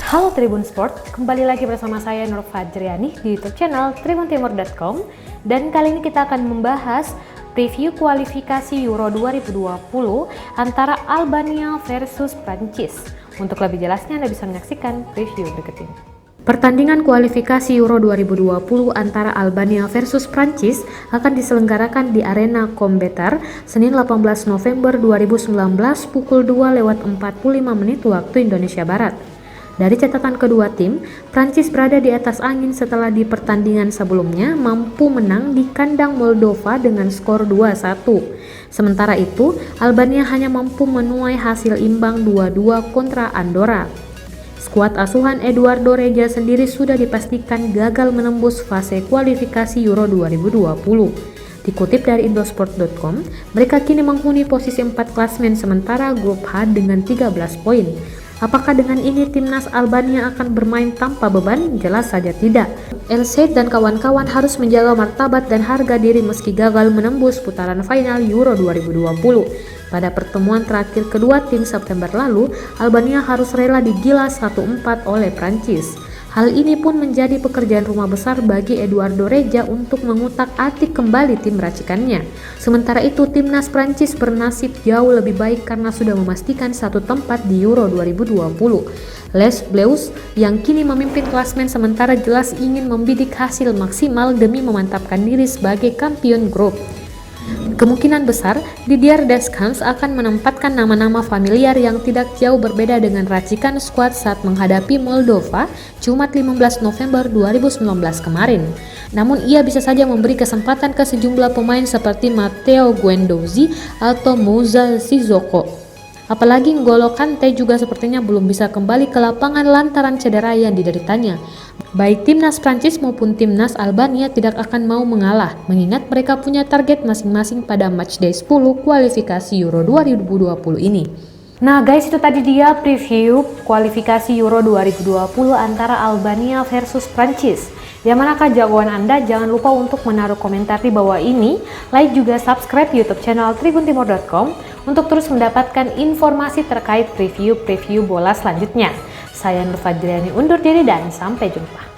Halo Tribun Sport, kembali lagi bersama saya Nur Fajriani di YouTube channel tribuntimur.com, dan kali ini kita akan membahas preview kualifikasi Euro 2020 antara Albania versus Prancis. Untuk lebih jelasnya Anda bisa menyaksikan preview berikut ini. Pertandingan kualifikasi Euro 2020 antara Albania versus Prancis akan diselenggarakan di Arena Kombetar Senin 18 November 2019 pukul 2:45 waktu Indonesia Barat. Dari catatan kedua tim, Prancis berada di atas angin setelah di pertandingan sebelumnya mampu menang di kandang Moldova dengan skor 2-1. Sementara itu, Albania hanya mampu menuai hasil imbang 2-2 kontra Andorra. Skuad asuhan Eduardo Reja sendiri sudah dipastikan gagal menembus fase kualifikasi Euro 2020. Dikutip dari Indosport.com, mereka kini menghuni posisi 4 klasmen sementara grup H dengan 13 poin. Apakah dengan ini timnas Albania akan bermain tanpa beban? Jelas saja tidak. El Said dan kawan-kawan harus menjaga martabat dan harga diri meski gagal menembus putaran final Euro 2020. Pada pertemuan terakhir kedua tim September lalu, Albania harus rela digilas 1-4 oleh Prancis. Hal ini pun menjadi pekerjaan rumah besar bagi Eduardo Reja untuk mengutak-atik kembali tim racikannya. Sementara itu, timnas Prancis bernasib jauh lebih baik karena sudah memastikan satu tempat di Euro 2020. Les Bleus yang kini memimpin klasmen sementara jelas ingin membidik hasil maksimal demi memantapkan diri sebagai kampion grup. Kemungkinan besar Didier Deschamps akan menempatkan nama-nama familiar yang tidak jauh berbeda dengan racikan skuad saat menghadapi Moldova Jumat 15 November 2019 kemarin. Namun ia bisa saja memberi kesempatan ke sejumlah pemain seperti Matteo Guendouzi atau Moussa Sissoko. Apalagi N'Golo Kante juga sepertinya belum bisa kembali ke lapangan lantaran cedera yang dideritanya. Baik timnas Prancis maupun timnas Albania tidak akan mau mengalah, mengingat mereka punya target masing-masing pada matchday 10 kualifikasi Euro 2020 ini. Nah guys, itu tadi dia preview kualifikasi Euro 2020 antara Albania versus Prancis. Yang manakah jagoan Anda? Jangan lupa untuk menaruh komentar di bawah ini, like juga subscribe YouTube channel tribuntimur.com untuk terus mendapatkan informasi terkait preview bola selanjutnya. Saya Nur Fajriani undur diri dan sampai jumpa.